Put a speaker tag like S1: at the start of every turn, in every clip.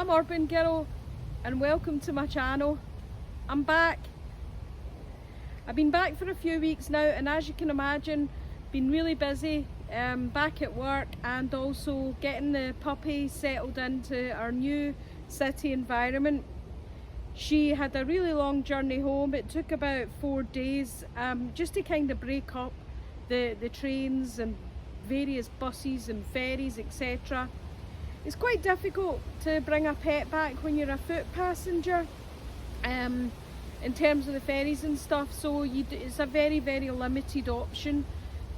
S1: I'm Urban Girl and welcome to my channel. I'm back. I've been back for a few weeks now, and as you can imagine, been really busy back at work and also getting the puppy settled into our new city environment. She had a really long journey home. It took about 4 days just to kind of break up the trains and various buses and ferries, etc. It's quite difficult to bring a pet back when you're a foot passenger in terms of the ferries and stuff, so it's a very limited option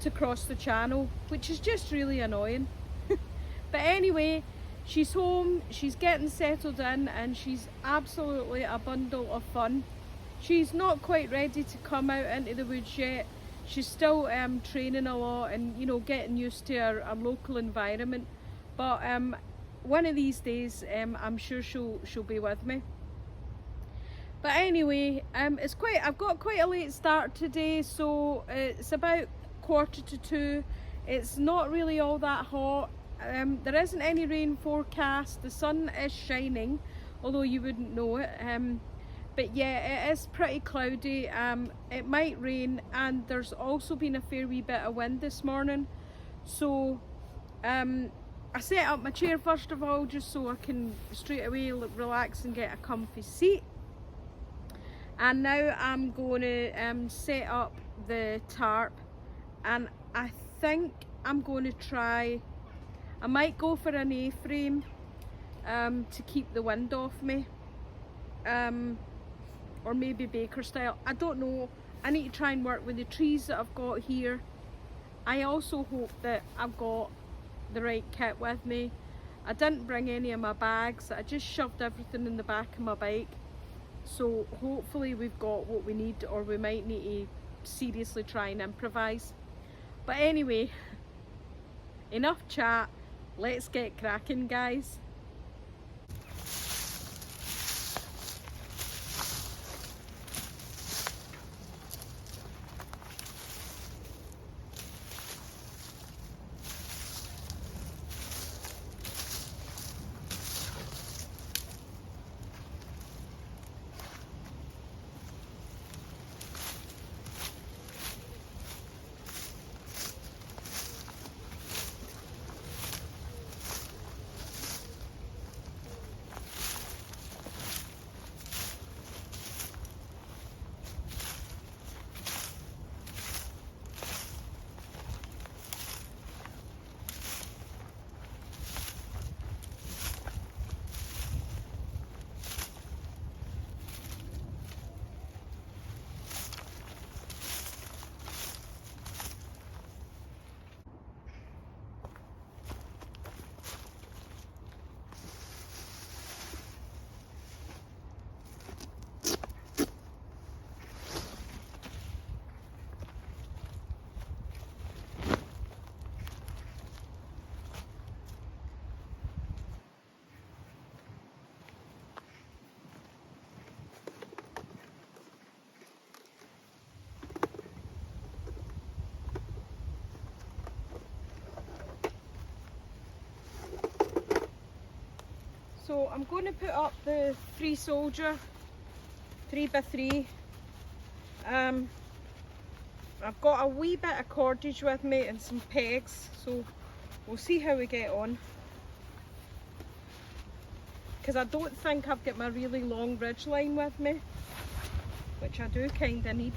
S1: to cross the channel, which is just really annoying. But anyway, she's home, she's getting settled in, and she's absolutely a bundle of fun. She's not quite ready to come out into the woods yet. She's still training a lot and, you know, getting used to our local environment. But one of these days, I'm sure she'll be with me. But anyway, I've got quite a late start today, so it's about 1:45. It's not really all that hot. There isn't any rain forecast. The sun is shining, although you wouldn't know it. But yeah, it is pretty cloudy. It might rain, and there's also been a fair wee bit of wind this morning. So I set up my chair first of all, just so I can straight away relax and get a comfy seat. And now I'm going to set up the tarp, and I think I'm going to try, I might go for an A-frame to keep the wind off me, or maybe baker style, I don't know. I need to try and work with the trees that I've got here. I also hope that I've got the right kit with me. I didn't bring any of my bags, I just shoved everything in the back of my bike. So hopefully we've got what we need, or we might need to seriously try and improvise. But anyway, enough chat, let's get cracking, guys. So I'm going to put up the Freesoldier 3x3. I've got a wee bit of cordage with me and some pegs, so we'll see how we get on. Because I don't think I've got my really long ridge line with me, which I do kind of need.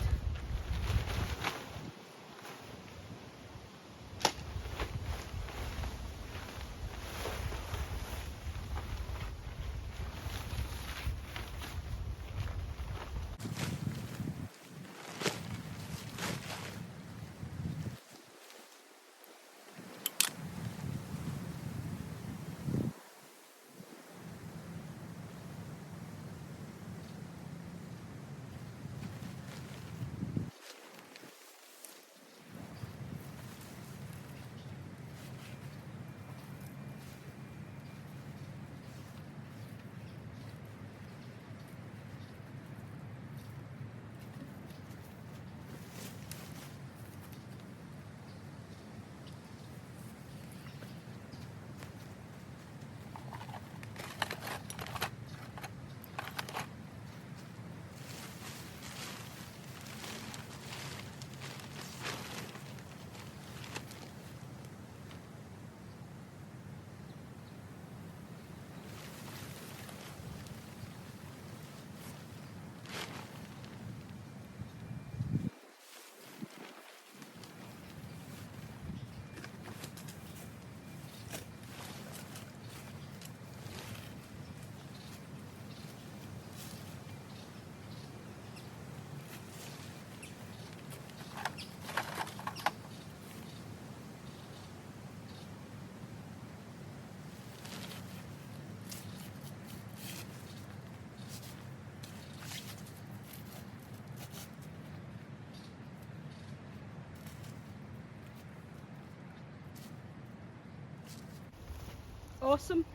S1: Awesome.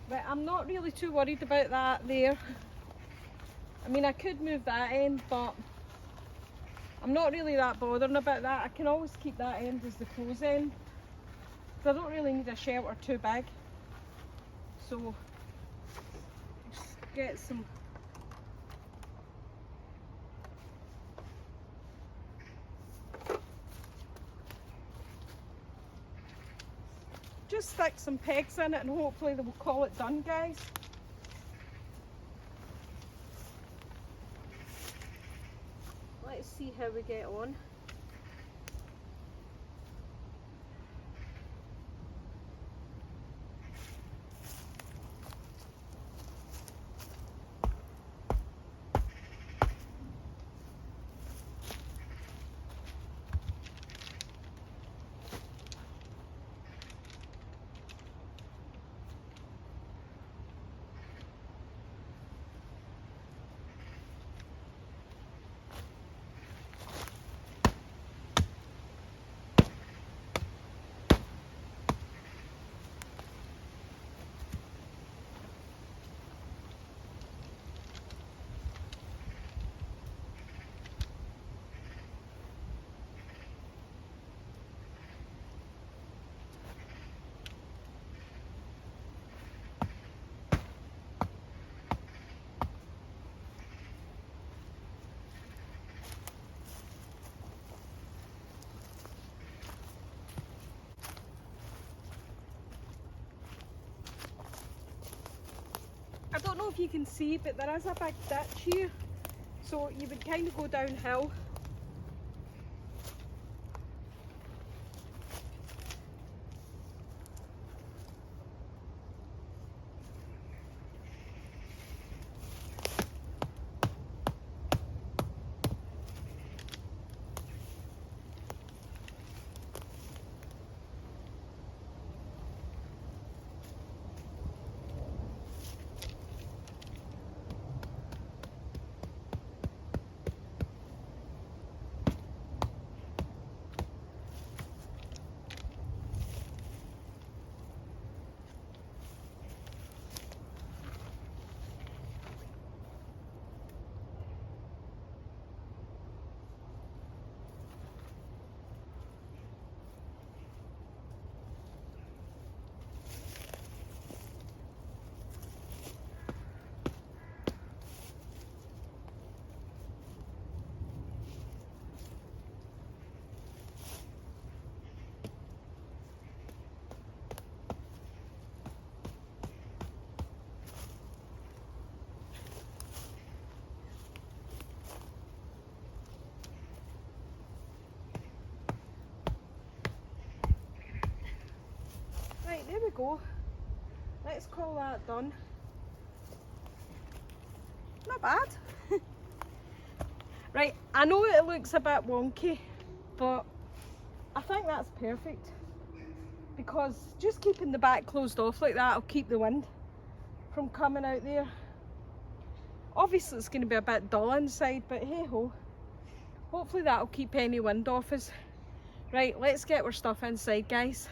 S1: But I'm not really too worried about that there. I mean, I could move that end, but I'm not really that bothered about that. I can always keep that end as the close end. I don't really need a shelter too big. So, just get some just stick some pegs in it and hopefully they will call it done, guys. Let's see how we get on. I don't know if you can see, but there is a big ditch here, so you would kind of go downhill. Right, there we go. Let's call that done. Not bad. Right, I know it looks a bit wonky, but I think that's perfect. Because just keeping the back closed off like that will keep the wind from coming out there. Obviously it's going to be a bit dull inside, but hey ho. Hopefully that'll keep any wind off us. Right, let's get our stuff inside, guys.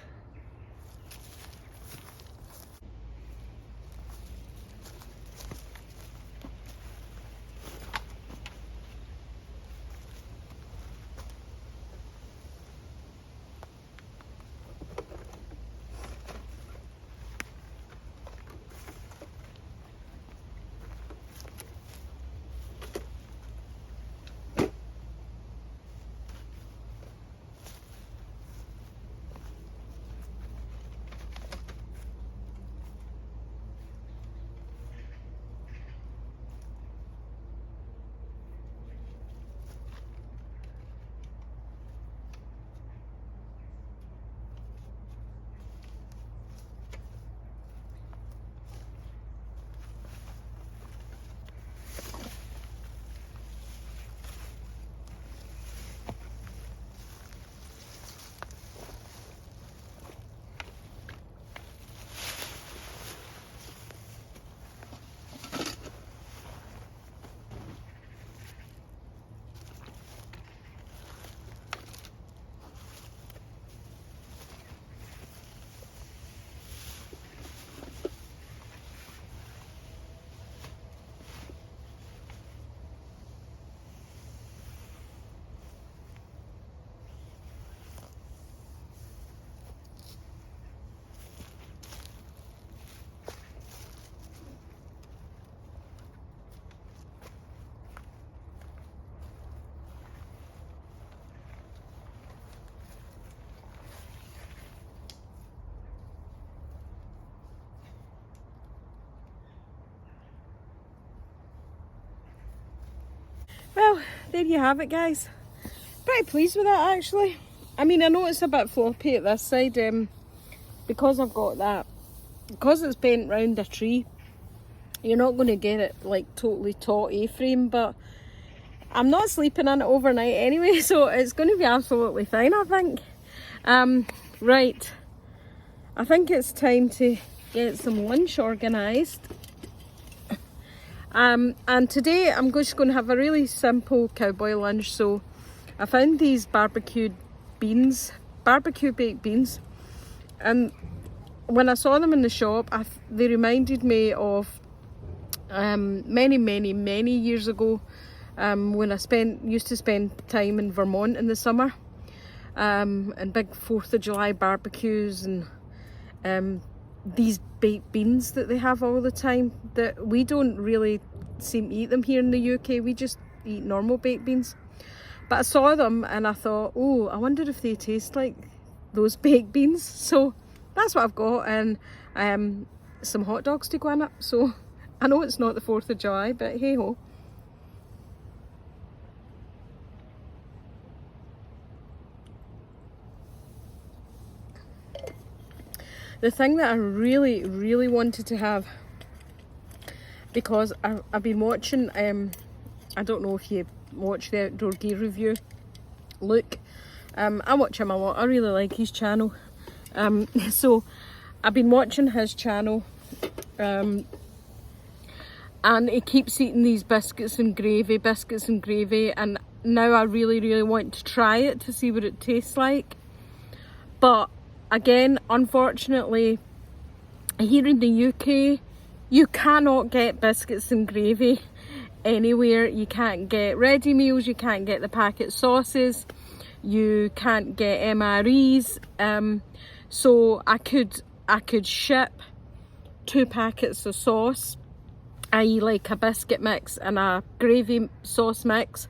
S1: Well, there you have it, guys. Pretty pleased with that, actually. I mean, I know it's a bit floppy at this side, because I've got that, because it's bent round a tree, you're not going to get it like totally taut A-frame, but I'm not sleeping in it overnight anyway, so it's going to be absolutely fine, I think. Right, I think it's time to get some lunch organised. And today I'm just going to have a really simple cowboy lunch. So I found these barbecue baked beans, and when I saw them in the shop, they reminded me of many years ago, when I used to spend time in Vermont in the summer, and big 4th of July barbecues, and these baked beans that they have all the time, that we don't really seem to eat them here in the UK. We just eat normal baked beans. But I saw them and I thought, oh, I wonder if they taste like those baked beans. So that's what I've got, and some hot dogs to go in it. So I know it's not the 4th of July, but hey ho. The thing that I really wanted to have, because I've been watching, I don't know if you watch the Outdoor Gear Review, Luke. I watch him a lot. I really like his channel. So I've been watching his channel, and he keeps eating these biscuits and gravy, and now I really want to try it to see what it tastes like. But again, unfortunately, here in the UK, you cannot get biscuits and gravy anywhere. You can't get ready meals, you can't get the packet sauces, you can't get MREs. So I could ship 2 packets of sauce, i.e. like a biscuit mix and a gravy sauce mix.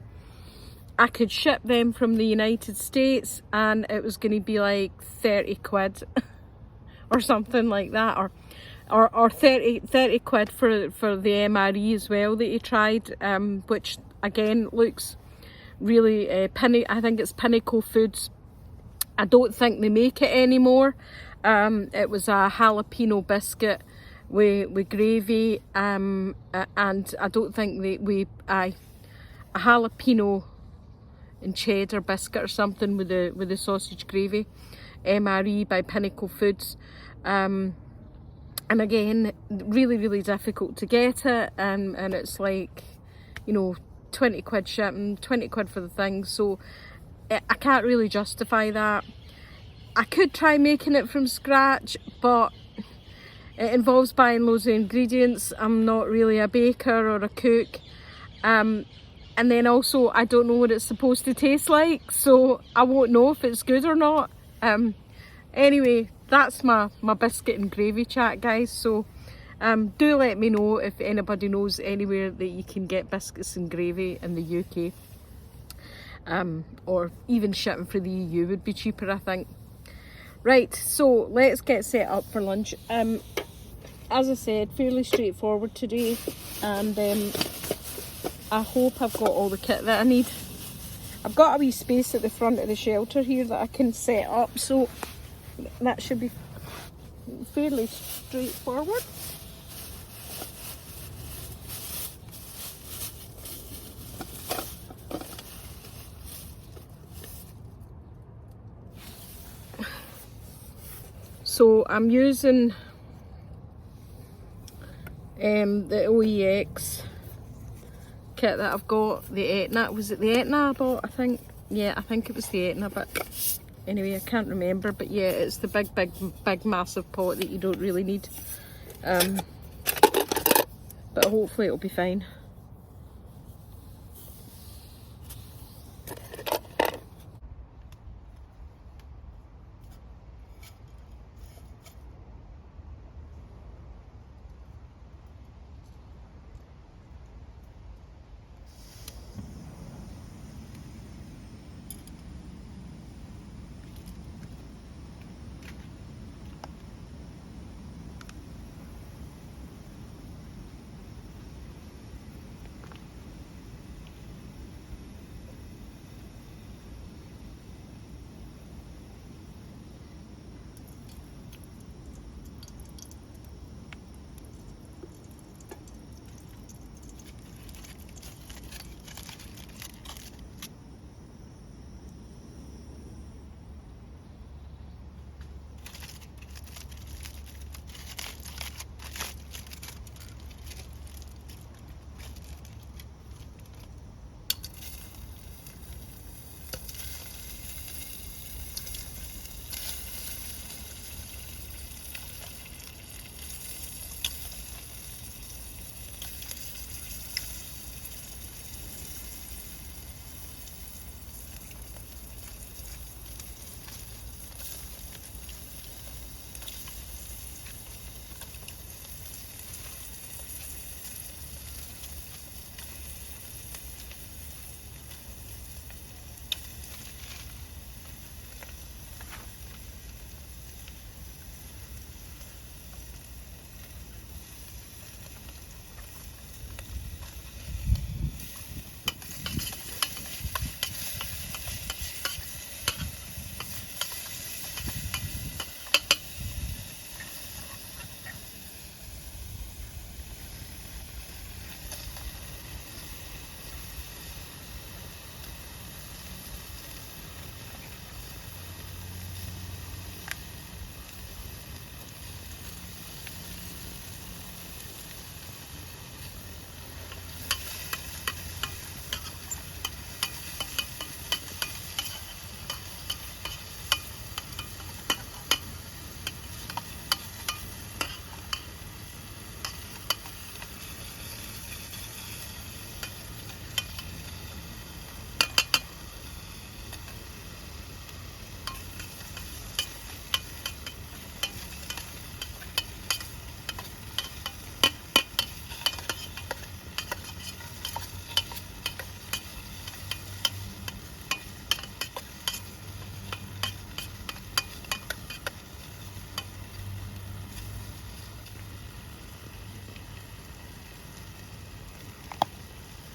S1: I could ship them from the United States and it was going to be like 30 quid or something like that, or 30 quid for the MRE as well that he tried, which again looks really I think it's Pinnacle Foods. I don't think they make it anymore. It was a jalapeno biscuit with gravy, and I don't think a jalapeno and cheddar biscuit or something with the sausage gravy, MRE by Pinnacle Foods. And again, really difficult to get it, and it's like, you know, 20 quid shipping, 20 quid for the thing, so I can't really justify that. I could try making it from scratch, but it involves buying loads of ingredients. I'm not really a baker or a cook, and then also I don't know what it's supposed to taste like, so I won't know if it's good or not. Anyway, that's my biscuit and gravy chat, guys. So do let me know if anybody knows anywhere that you can get biscuits and gravy in the UK, or even shipping for the EU would be cheaper, I think. Right, so let's get set up for lunch. As I said, fairly straightforward today, and I hope I've got all the kit that I need. I've got a wee space at the front of the shelter here that I can set up, so that should be fairly straightforward. So I'm using the OEX kit that I've got, the Etna. Was it the Etna I bought, I think? Yeah, I think it was the Etna, but anyway, I can't remember. But yeah, it's the big massive pot that you don't really need. But hopefully it'll be fine.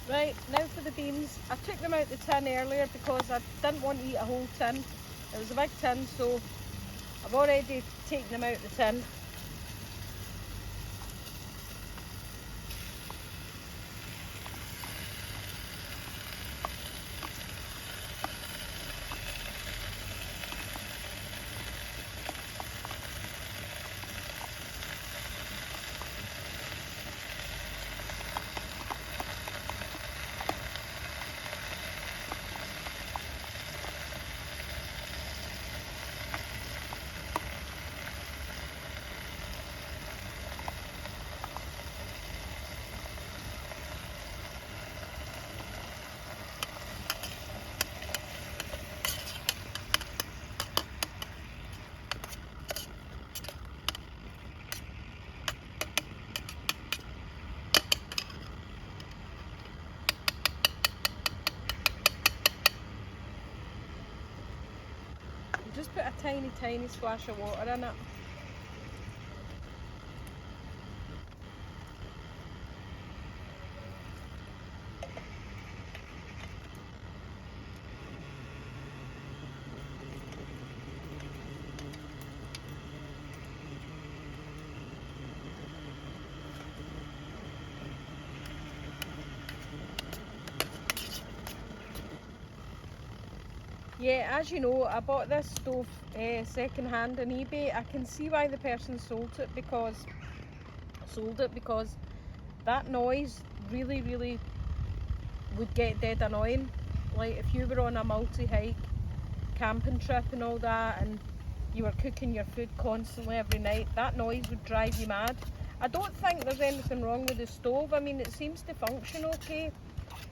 S1: Right, now for the beans. I took them out the tin earlier because I didn't want to eat a whole tin. It was a big tin, so I've already taken them out the tin. Just put a tiny splash of water in it. Yeah, as you know, I bought this stove second hand on eBay. I can see why the person sold it because that noise really would get dead annoying. Like if you were on a multi-hike camping trip and all that, and you were cooking your food constantly every night, that noise would drive you mad. I don't think there's anything wrong with the stove. I mean, it seems to function okay.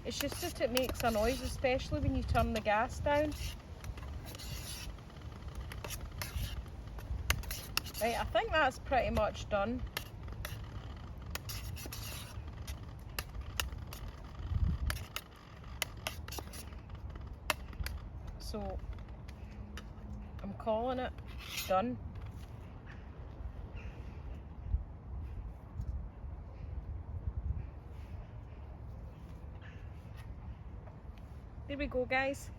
S1: It's just that it makes a noise, especially when you turn the gas down. Right, I think that's pretty much done. So I'm calling it done. There we go, guys.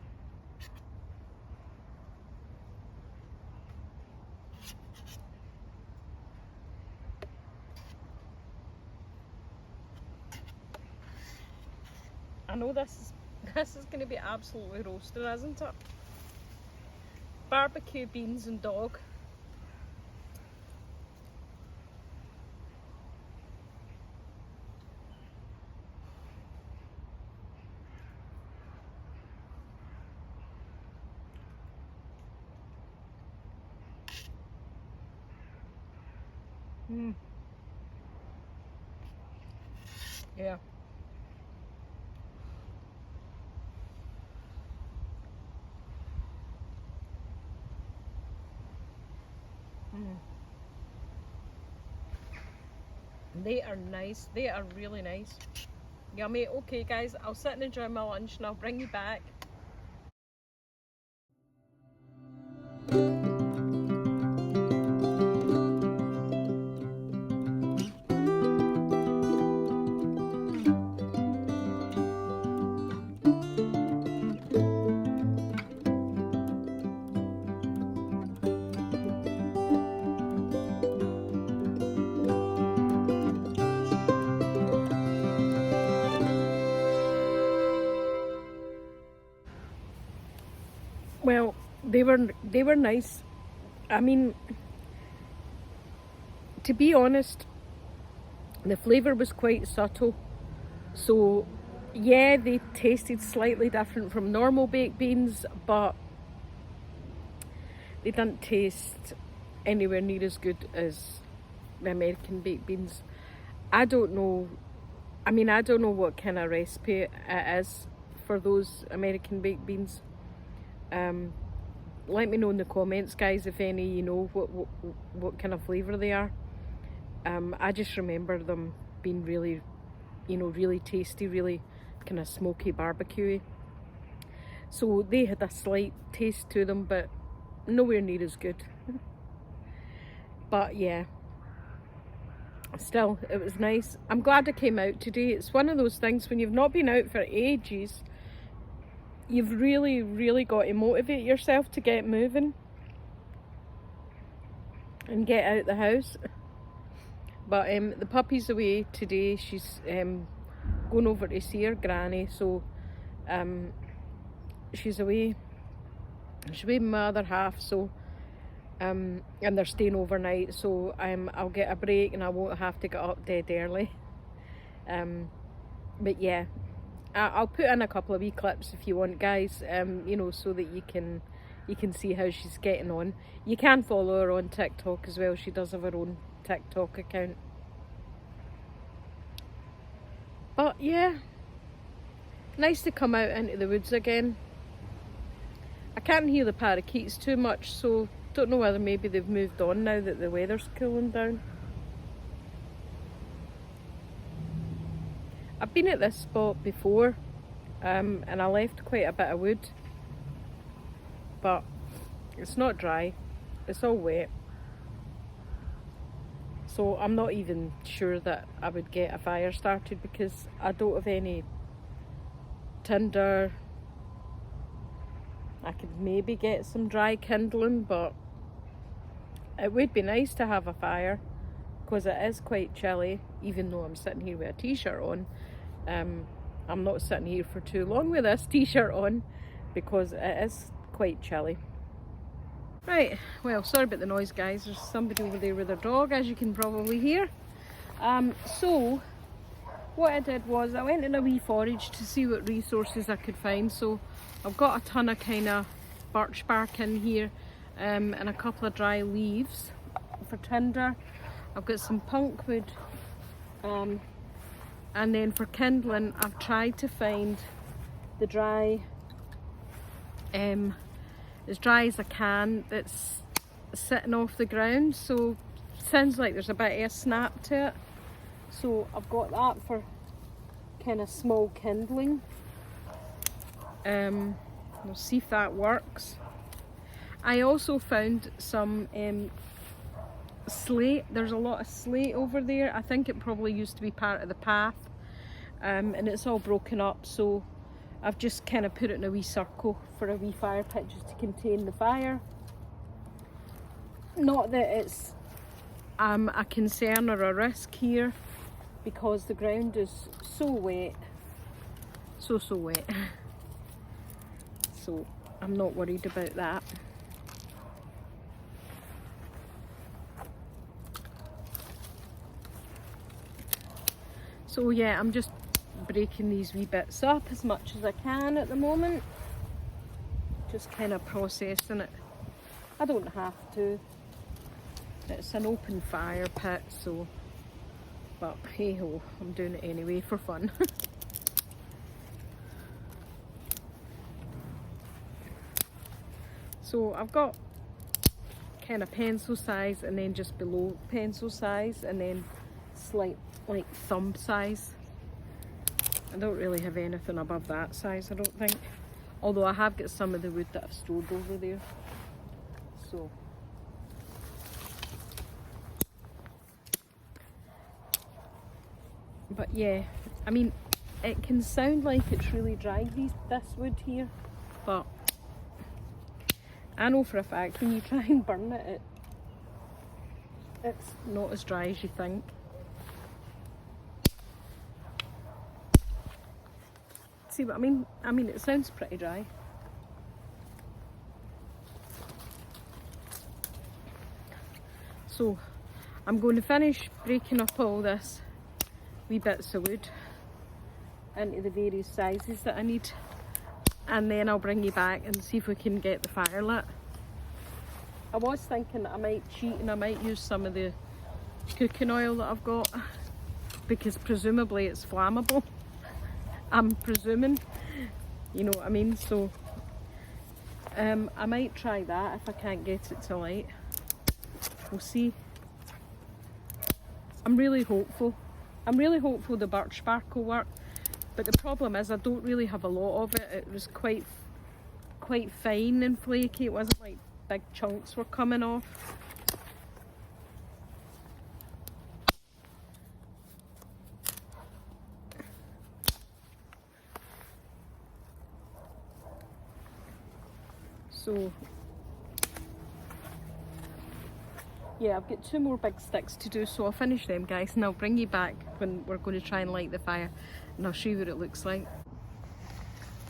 S1: I know this is going to be absolutely roasted, isn't it? Barbecue, beans and dog. Yeah. They are nice. They are really nice. Yummy. Okay, guys, I'll sit and enjoy my lunch and I'll bring you back. Well, they were nice. I mean, to be honest, the flavour was quite subtle. So yeah, they tasted slightly different from normal baked beans, but they didn't taste anywhere near as good as the American baked beans. I don't know, I mean, I don't know what kind of recipe it is for those American baked beans. Let me know in the comments, guys, if any you know what kind of flavour they are. I just remember them being really, really tasty, really kind of smoky, barbecuey. So they had a slight taste to them, but nowhere near as good. But yeah, still, it was nice. I'm glad I came out today. It's one of those things when you've not been out for ages, you've really got to motivate yourself to get moving and get out the house. But the puppy's away today. She's going over to see her granny, so she's away. She's away with my other half, so and they're staying overnight, so I'll get a break and I won't have to get up dead early. But yeah, I'll put in a couple of wee clips if you want, guys, you know, so that you can see how she's getting on. You can follow her on TikTok as well. She does have her own TikTok account. But yeah, nice to come out into the woods again. I can't hear the parakeets too much, so don't know whether maybe they've moved on now that the weather's cooling down. I've been at this spot before, and I left quite a bit of wood, but it's not dry, it's all wet. So I'm not even sure that I would get a fire started because I don't have any tinder. I could maybe get some dry kindling, but it would be nice to have a fire because it is quite chilly, even though I'm sitting here with a t-shirt on. I'm not sitting here for too long with this t-shirt on because it is quite chilly. Right, well, sorry about the noise, guys. There's somebody over there with their dog, as you can probably hear. So what I did was I went in a wee forage to see what resources I could find. So I've got a ton of kind of birch bark in here, and a couple of dry leaves for tinder. I've got some punk wood, and then for kindling I've tried to find the dry, as dry as I can, that's sitting off the ground. So sounds like there's a bit of a snap to it, so I've got that for kind of small kindling. We'll see if that works. I also found some slate. There's a lot of slate over there. I think it probably used to be part of the path, and it's all broken up, so I've just kind of put it in a wee circle for a wee fire pit just to contain the fire. Not that it's a concern or a risk here because the ground is so wet, so wet, so I'm not worried about that. So yeah, I'm just breaking these wee bits up as much as I can at the moment. Just kind of processing it. I don't have to. It's an open fire pit, so, but hey ho, I'm doing it anyway for fun. So I've got kind of pencil size and then just below pencil size and then slight like thumb size. I don't really have anything above that size, I don't think. Although I have got some of the wood that I've stored over there. So. But yeah, I mean, it can sound like it's really dry, this wood here, but I know for a fact when you try and burn it, it's not as dry as you think. See what I mean? I mean, it sounds pretty dry. So I'm going to finish breaking up all this wee bits of wood into the various sizes that I need, and then I'll bring you back and see if we can get the fire lit. I was thinking that I might cheat and I might use some of the cooking oil that I've got, because presumably it's flammable. I'm presuming, you know what I mean? So I might try that if I can't get it to light. We'll see. I'm really hopeful. I'm really hopeful the birch bark will work, but the problem is I don't really have a lot of it. It was quite fine and flaky. It wasn't like big chunks were coming off. So yeah, I've got 2 more big sticks to do, so I'll finish them, guys, and I'll bring you back when we're going to try and light the fire, and I'll show you what it looks like.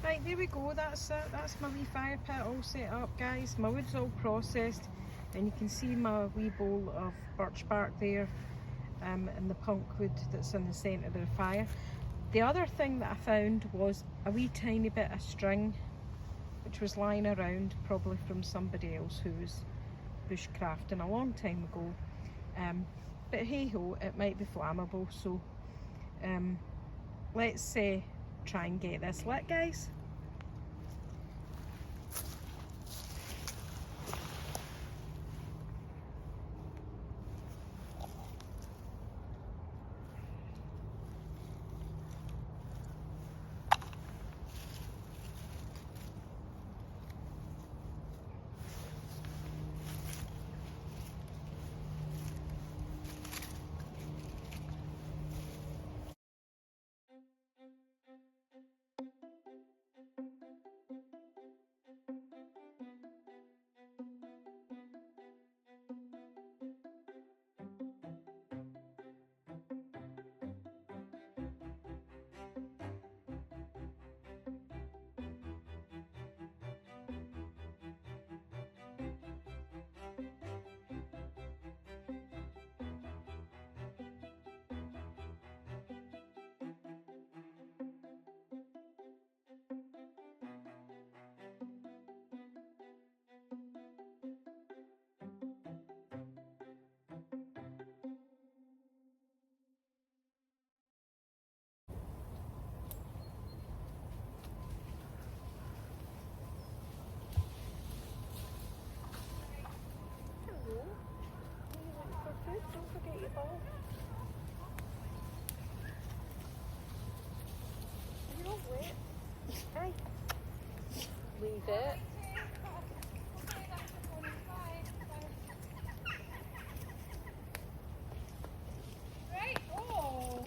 S1: Right, there we go, that's it. That's my wee fire pit all set up, guys. My wood's all processed, and you can see my wee bowl of birch bark there, and the punk wood that's in the centre of the fire. The other thing that I found was a wee tiny bit of string, which was lying around, probably from somebody else who was bushcrafting a long time ago. But hey ho, it might be flammable, so let's try and get this lit, guys. Don't forget your bowl. Are you all wet? Hey. Leave it.
S2: Right, oh.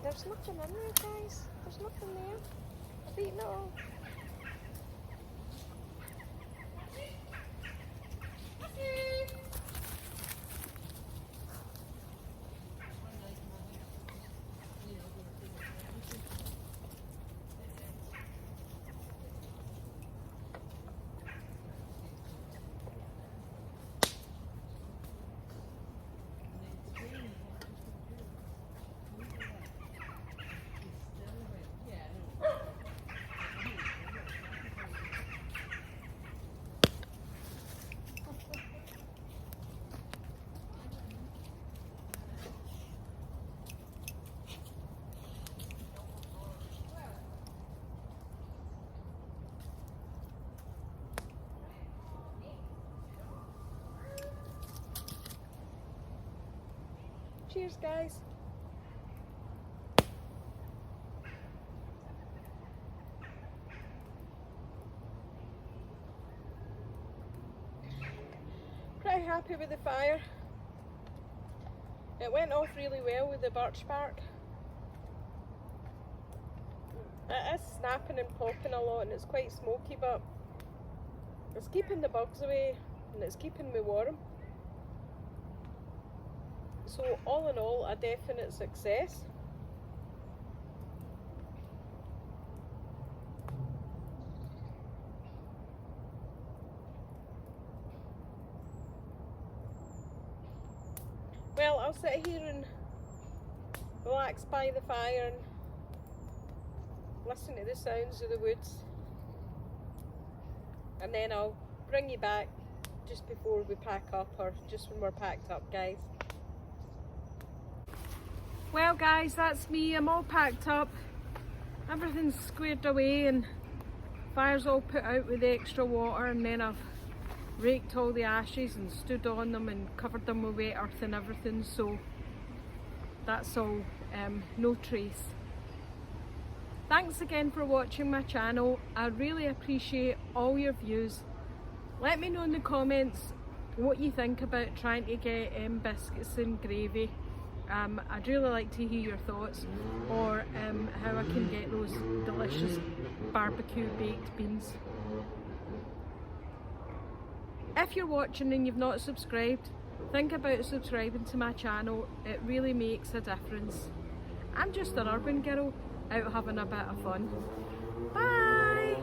S1: There's nothing in there, guys. There's nothing there. I've eaten it all. Cheers, guys. Pretty happy with the fire. It went off really well with the birch bark. It is snapping and popping a lot and it's quite smoky, but it's keeping the bugs away and it's keeping me warm. So all in all, a definite success. Well, I'll sit here and relax by the fire and listen to the sounds of the woods, and then I'll bring you back just before we pack up, or just when we're packed up, guys. Well guys, that's me. I'm all packed up. Everything's squared away and Fire's all put out with the extra water, and then I've raked all the ashes and stood on them and covered them with wet earth and everything, so that's all no trace. Thanks again for watching my channel. I really appreciate all your views. Let me know in the comments what you think about trying to get biscuits and gravy. I'd really like to hear your thoughts, or how I can get those delicious barbecue baked beans. If you're watching and you've not subscribed, think about subscribing to my channel. It really makes a difference. I'm just an urban girl out having a bit of fun. Bye!